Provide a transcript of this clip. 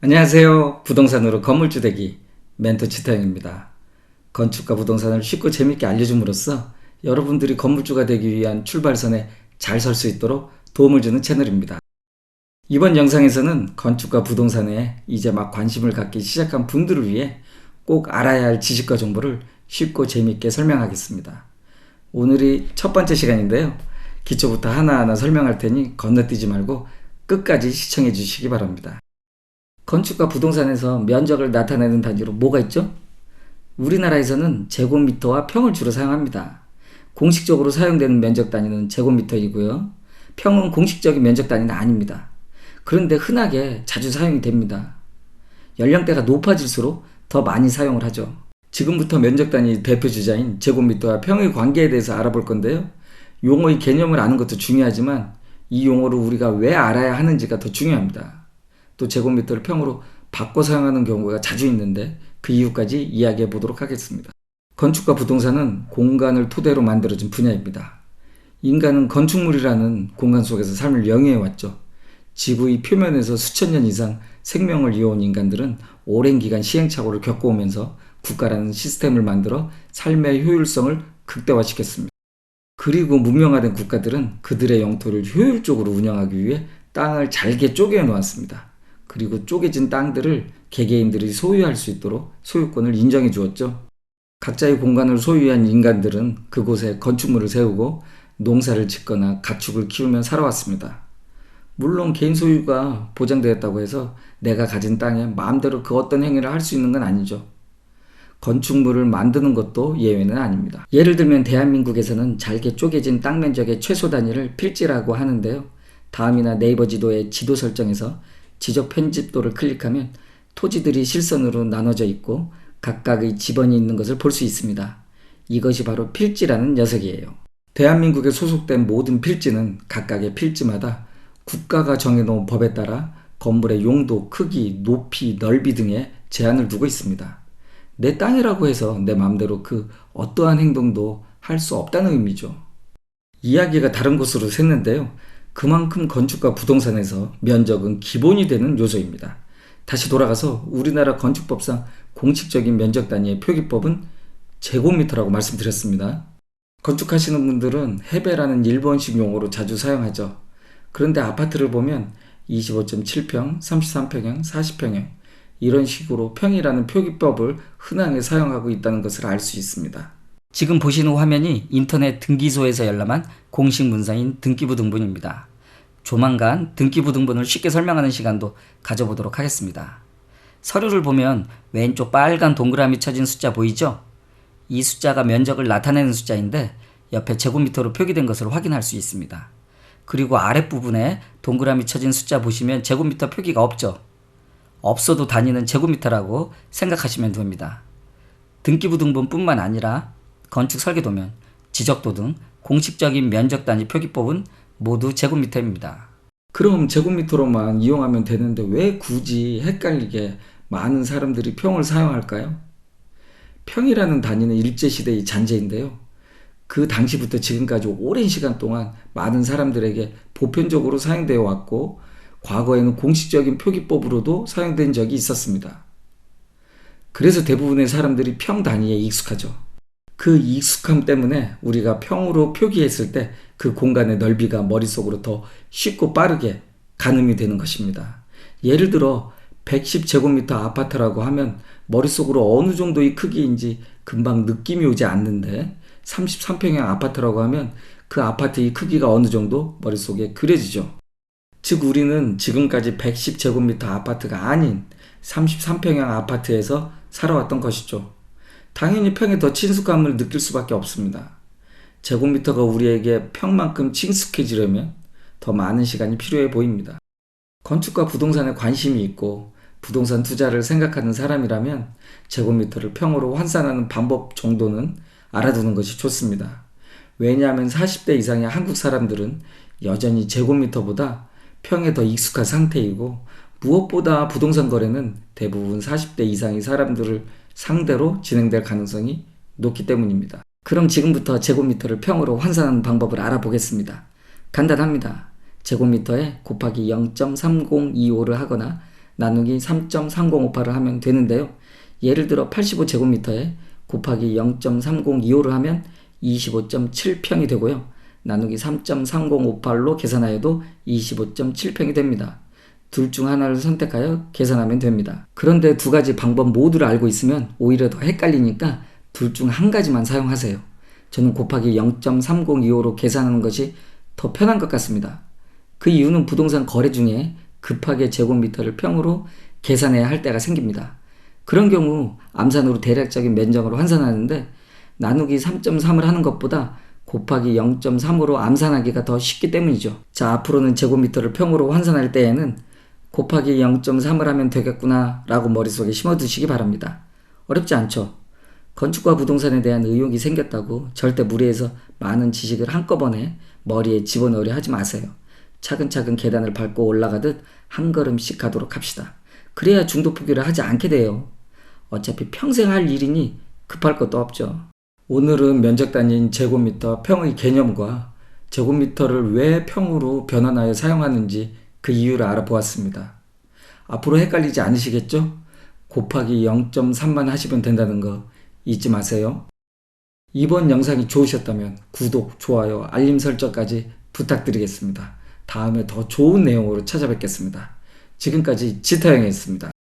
안녕하세요. 부동산으로 건물주 되기 멘토 치타영입니다. 건축과 부동산을 쉽고 재밌게 알려줌으로써 여러분들이 건물주가 되기 위한 출발선에 잘 설 수 있도록 도움을 주는 채널입니다. 이번 영상에서는 건축과 부동산에 이제 막 관심을 갖기 시작한 분들을 위해 꼭 알아야 할 지식과 정보를 쉽고 재밌게 설명하겠습니다. 오늘이 첫 번째 시간인데요. 기초부터 하나하나 설명할 테니 건너뛰지 말고 끝까지 시청해 주시기 바랍니다. 건축과 부동산에서 면적을 나타내는 단위로 뭐가 있죠? 우리나라에서는 제곱미터와 평을 주로 사용합니다. 공식적으로 사용되는 면적 단위는 제곱미터이고요. 평은 공식적인 면적 단위는 아닙니다. 그런데 흔하게 자주 사용이 됩니다. 연령대가 높아질수록 더 많이 사용을 하죠. 지금부터 면적 단위 대표 주자인 제곱미터와 평의 관계에 대해서 알아볼 건데요. 용어의 개념을 아는 것도 중요하지만 이 용어를 우리가 왜 알아야 하는지가 더 중요합니다. 또 제곱미터를 평으로 바꿔 사용하는 경우가 자주 있는데 그 이유까지 이야기해 보도록 하겠습니다. 건축과 부동산은 공간을 토대로 만들어진 분야입니다. 인간은 건축물이라는 공간 속에서 삶을 영위해 왔죠. 지구의 표면에서 수천 년 이상 생명을 이어온 인간들은 오랜 기간 시행착오를 겪어오면서 국가라는 시스템을 만들어 삶의 효율성을 극대화시켰습니다. 그리고 문명화된 국가들은 그들의 영토를 효율적으로 운영하기 위해 땅을 잘게 쪼개 놓았습니다. 그리고 쪼개진 땅들을 개개인들이 소유할 수 있도록 소유권을 인정해 주었죠. 각자의 공간을 소유한 인간들은 그곳에 건축물을 세우고 농사를 짓거나 가축을 키우며 살아왔습니다. 물론 개인 소유가 보장되었다고 해서 내가 가진 땅에 마음대로 그 어떤 행위를 할 수 있는 건 아니죠. 건축물을 만드는 것도 예외는 아닙니다. 예를 들면 대한민국에서는 잘게 쪼개진 땅 면적의 최소 단위를 필지라고 하는데요. 다음이나 네이버 지도의 지도 설정에서 지적 편집도를 클릭하면 토지들이 실선으로 나눠져 있고 각각의 지번이 있는 것을 볼 수 있습니다. 이것이 바로 필지라는 녀석이에요. 대한민국에 소속된 모든 필지는 각각의 필지마다 국가가 정해놓은 법에 따라 건물의 용도, 크기, 높이, 넓이 등에 제한을 두고 있습니다. 내 땅이라고 해서 내 마음대로 그 어떠한 행동도 할 수 없다는 의미죠. 이야기가 다른 곳으로 샜는데요. 그만큼 건축과 부동산에서 면적은 기본이 되는 요소입니다. 다시 돌아가서 우리나라 건축법상 공식적인 면적 단위의 표기법은 제곱미터라고 말씀드렸습니다. 건축하시는 분들은 해배라는 일본식 용어로 자주 사용하죠. 그런데 아파트를 보면 25.7평, 33평형, 40평형 이런 식으로 평이라는 표기법을 흔하게 사용하고 있다는 것을 알 수 있습니다. 지금 보시는 화면이 인터넷 등기소에서 열람한 공식 문서인 등기부 등본입니다. 조만간 등기부 등본을 쉽게 설명하는 시간도 가져보도록 하겠습니다. 서류를 보면 왼쪽 빨간 동그라미 쳐진 숫자 보이죠? 이 숫자가 면적을 나타내는 숫자인데 옆에 제곱미터로 표기된 것을 확인할 수 있습니다. 그리고 아랫부분에 동그라미 쳐진 숫자 보시면 제곱미터 표기가 없죠? 없어도 단위는 제곱미터라고 생각하시면 됩니다. 등기부 등본뿐만 아니라 건축 설계도면, 지적도 등 공식적인 면적 단위 표기법은 모두 제곱미터입니다. 그럼 제곱미터로만 이용하면 되는데 왜 굳이 헷갈리게 많은 사람들이 평을 사용할까요? 평이라는 단위는 일제시대의 잔재인데요. 그 당시부터 지금까지 오랜 시간 동안 많은 사람들에게 보편적으로 사용되어 왔고 과거에는 공식적인 표기법으로도 사용된 적이 있었습니다. 그래서 대부분의 사람들이 평 단위에 익숙하죠. 그 익숙함 때문에 우리가 평으로 표기했을 때 그 공간의 넓이가 머릿속으로 더 쉽고 빠르게 가늠이 되는 것입니다. 예를 들어 110제곱미터 아파트라고 하면 머릿속으로 어느 정도의 크기인지 금방 느낌이 오지 않는데 33평형 아파트라고 하면 그 아파트의 크기가 어느 정도 머릿속에 그려지죠. 즉 우리는 지금까지 110제곱미터 아파트가 아닌 33평형 아파트에서 살아왔던 것이죠. 당연히 평에 더 친숙함을 느낄 수밖에 없습니다. 제곱미터가 우리에게 평만큼 친숙해지려면 더 많은 시간이 필요해 보입니다. 건축과 부동산에 관심이 있고 부동산 투자를 생각하는 사람이라면 제곱미터를 평으로 환산하는 방법 정도는 알아두는 것이 좋습니다. 왜냐하면 40대 이상의 한국 사람들은 여전히 제곱미터보다 평에 더 익숙한 상태이고 무엇보다 부동산 거래는 대부분 40대 이상의 사람들을 상대로 진행될 가능성이 높기 때문입니다. 그럼 지금부터 제곱미터를 평으로 환산하는 방법을 알아보겠습니다. 간단합니다. 제곱미터에 곱하기 0.3025를 하거나 나누기 3.3058을 하면 되는데요. 예를 들어 85제곱미터에 곱하기 0.3025를 하면 25.7평이 되고요. 나누기 3.3058로 계산하여도 25.7평이 됩니다. 둘 중 하나를 선택하여 계산하면 됩니다. 그런데 두 가지 방법 모두를 알고 있으면 오히려 더 헷갈리니까 둘 중 한 가지만 사용하세요. 저는 곱하기 0.3025로 계산하는 것이 더 편한 것 같습니다. 그 이유는 부동산 거래 중에 급하게 제곱미터를 평으로 계산해야 할 때가 생깁니다. 그런 경우 암산으로 대략적인 면적으로 환산하는데 나누기 3.3을 하는 것보다 곱하기 0.3으로 암산하기가 더 쉽기 때문이죠. 자, 앞으로는 제곱미터를 평으로 환산할 때에는 곱하기 0.3을 하면 되겠구나 라고 머릿속에 심어두시기 바랍니다. 어렵지 않죠? 건축과 부동산에 대한 의욕이 생겼다고 절대 무리해서 많은 지식을 한꺼번에 머리에 집어넣으려 하지 마세요. 차근차근 계단을 밟고 올라가듯 한 걸음씩 가도록 합시다. 그래야 중도 포기를 하지 않게 돼요. 어차피 평생 할 일이니 급할 것도 없죠. 오늘은 면적 단위인 제곱미터 평의 개념과 제곱미터를 왜 평으로 변환하여 사용하는지 그 이유를 알아보았습니다. 앞으로 헷갈리지 않으시겠죠? 곱하기 0.3만 하시면 된다는 거 잊지 마세요. 이번 영상이 좋으셨다면 구독, 좋아요, 알림 설정까지 부탁드리겠습니다. 다음에 더 좋은 내용으로 찾아뵙겠습니다. 지금까지 지타영이었습니다.